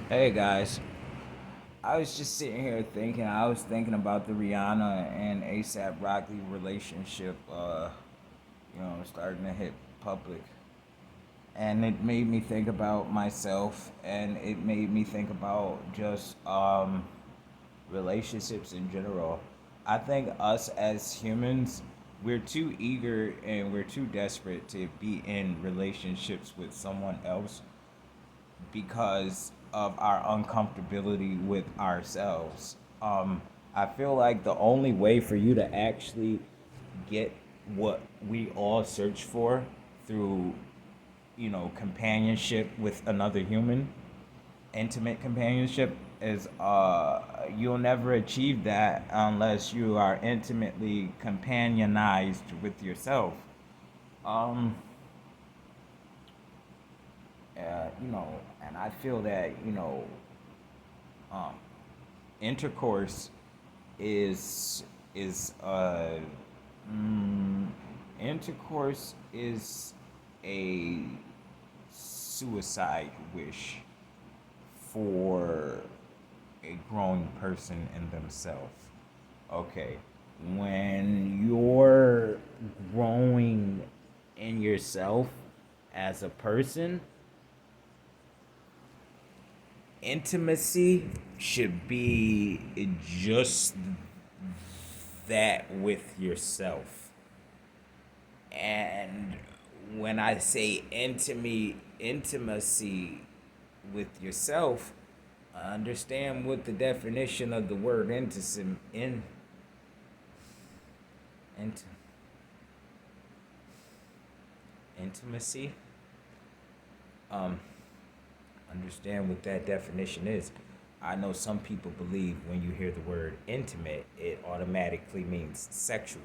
Hey guys, I was just sitting here thinking. I was thinking about the Rihanna and ASAP Rocky relationship. Starting to hit public, and it made me think about myself, and it made me think about just relationships in general. I think us as humans, we're too eager and we're too desperate to be in relationships with someone else because of our uncomfortability with ourselves. I feel like the only way for you to actually get what we all search for through, companionship with another human, intimate companionship, is you'll never achieve that unless you are intimately companionized with yourself. Um, and I feel that um, intercourse is is mm, intercourse is a suicide wish for a grown person in themselves. Okay, when you're growing in yourself as a person, intimacy should be just that with yourself. And when I say intimacy with yourself, I understand what the definition of the word int, intimacy. Um, understand what that definition is. I know some people believe when you hear the word intimate, it automatically means sexual,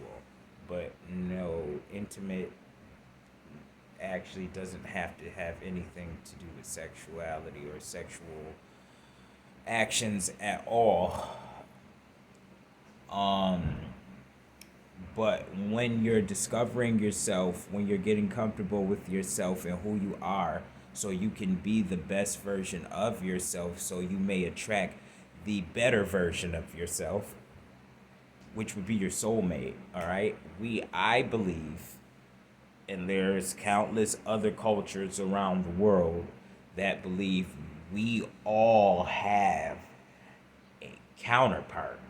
but no, intimate actually doesn't have to have anything to do with sexuality or sexual actions at all. Um, but when you're discovering yourself, when you're getting comfortable with yourself and who you are, so you can be the best version of yourself, so you may attract the better version of yourself, which would be your soulmate. All right, I believe, and there's countless other cultures around the world that believe we all have a counterpart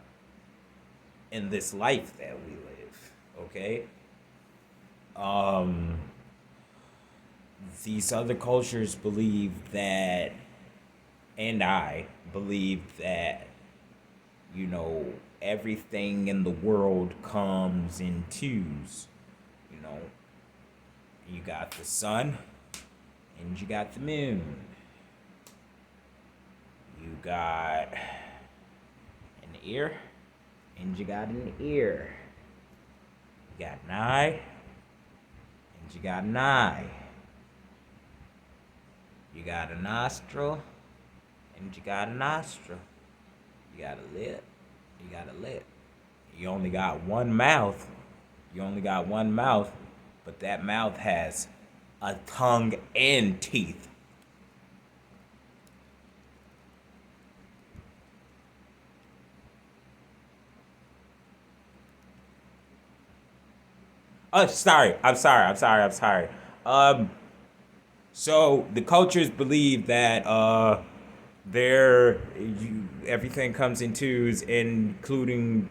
in this life that we live. Okay. Um, these other cultures believe that, and I believe that, you know, everything in the world comes in twos. You know, you got the sun and you got the moon. You got an ear and you got an ear. You got an eye and you got an eye. You got a nostril and you got a nostril. You got a lip. You got a lip. You only got one mouth. You only got one mouth, but that mouth has a tongue and teeth. Oh, sorry. I'm sorry. Um, so the cultures believe that everything comes in twos, including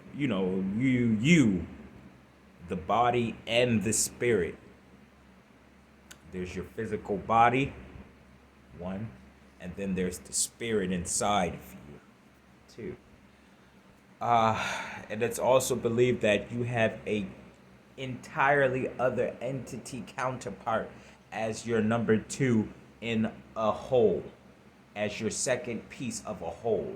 the body and the spirit. There's your physical body, one, and then there's the spirit inside of you, two. Uh, and it's also believed that you have a entirely other entity counterpart as your number two in a whole, as your second piece of a whole.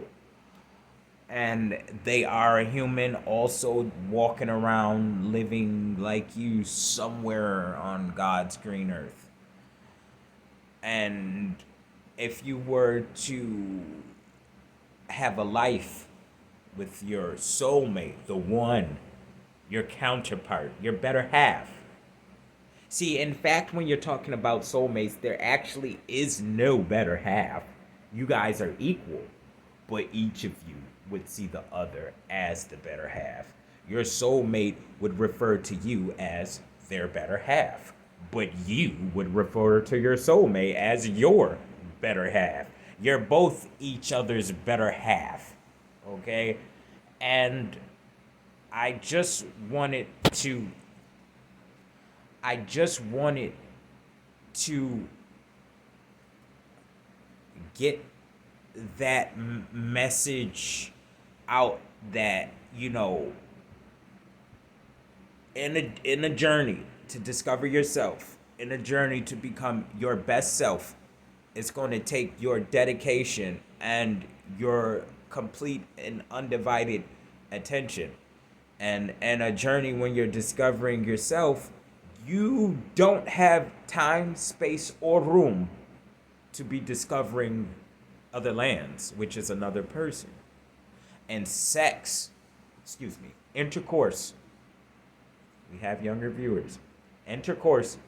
And they are a human also walking around living like you somewhere on God's green earth. And if you were to have a life with your soulmate, the one, your counterpart, your better half. See, in fact, when you're talking about soulmates, there actually is no better half. You guys are equal, but each of you would see the other as the better half. Your soulmate would refer to you as their better half, but you would refer to your soulmate as your better half. You're both each other's better half, okay? And I just wanted to I just wanted to get that message out that, in a journey to discover yourself, in a journey to become your best self, it's going to take your dedication and your complete and undivided attention. And a journey when you're discovering yourself, you don't have time, space, or room to be discovering other lands, which is another person. And intercourse, we have younger viewers. Intercourse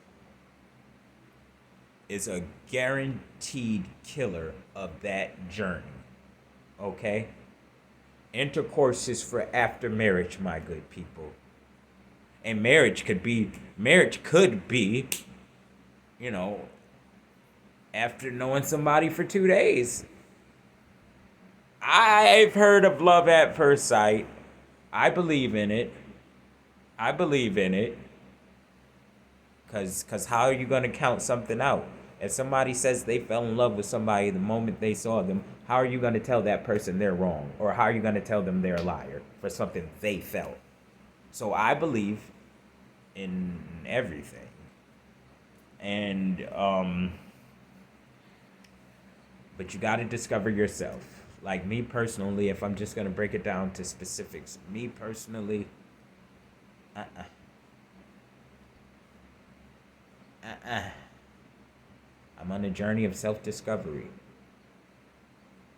is a guaranteed killer of that journey. Okay? Intercourse is for after marriage, my good people. And marriage could be, you know, after knowing somebody for 2 days. I've heard of love at first sight. I believe in it. Cause how are you gonna count something out? If somebody says they fell in love with somebody the moment they saw them, how are you gonna tell that person they're wrong? Or how are you gonna tell them they're a liar for something they felt? So I believe in everything. And but you gotta discover yourself. Like me personally, if I'm just gonna break it down to specifics, me personally, uh-uh. I'm on a journey of self-discovery.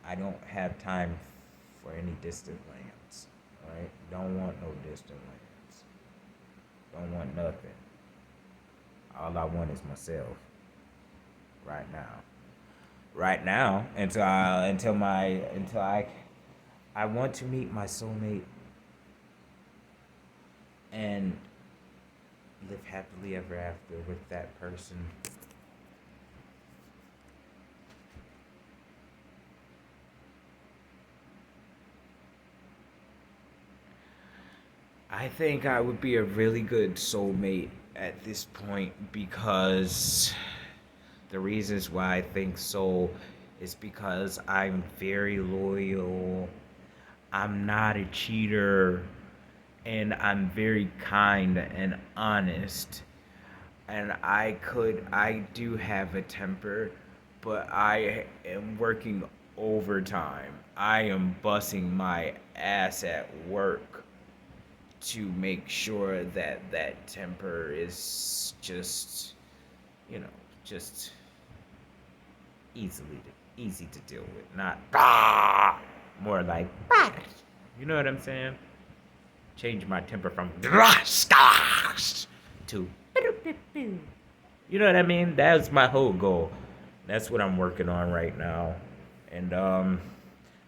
I don't have time for any distant lands. Alright? Don't want no distant lands. Don't want nothing. All I want is myself. Right now. Right now. I want to meet my soulmate and live happily ever after with that person. I think I would be a really good soulmate at this point because the reasons why I think so is because I'm very loyal, I'm not a cheater, and I'm very kind and honest. And I do have a temper, but I am working overtime. I am busting my ass at work to make sure that that temper is just, you know, just easy to deal with, not more like, you know what I'm saying? Change my temper from to, you know what I mean? That's my whole goal. That's what I'm working on right now, and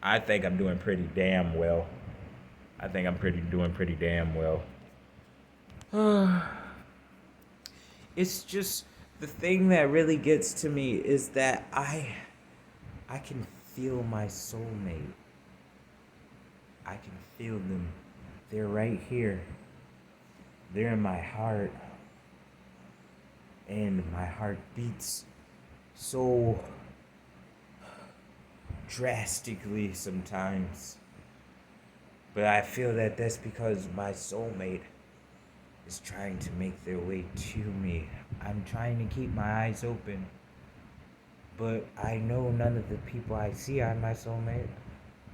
I think I'm doing pretty damn well. I think I'm doing pretty damn well. It's just the thing that really gets to me is that I can feel my soulmate. I can feel them. They're right here. They're in my heart. And my heart beats so drastically sometimes. But I feel that that's because my soulmate is trying to make their way to me. I'm trying to keep my eyes open. But I know none of the people I see are my soulmate.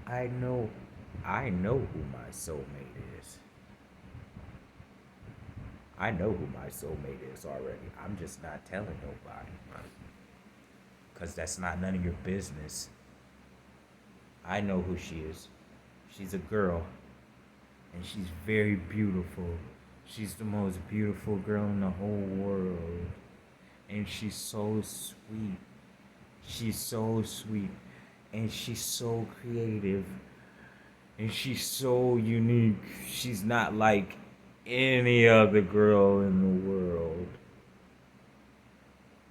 I know who my soulmate is. I know who my soulmate is already. I'm just not telling nobody. Because that's not none of your business. I know who she is. She's a girl. And she's very beautiful. She's the most beautiful girl in the whole world. And she's so sweet. She's so sweet. And she's so creative. And she's so unique. She's not like any other girl in the world.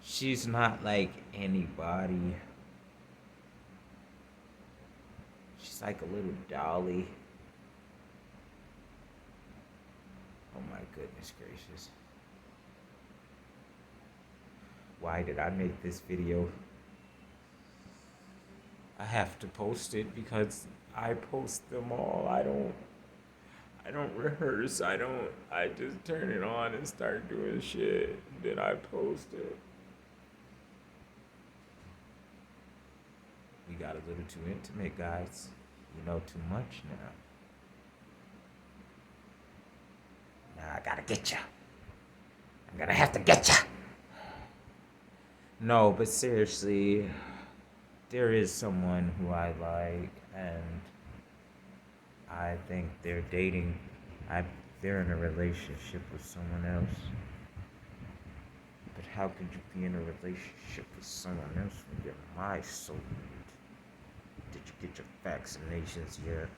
She's not like anybody. She's like a little dolly. Oh my goodness gracious. Why did I make this video? I have to post it because I post them all. I don't rehearse. I just turn it on and start doing shit. Then I post it. We got a little too intimate, guys. You know too much now. Now I gotta get ya. I'm gonna have to get ya. No, but seriously, there is someone who I like, and I think they're dating. They're in a relationship with someone else. But how could you be in a relationship with someone else when you're my soulmate? Did you get your vaccinations yet?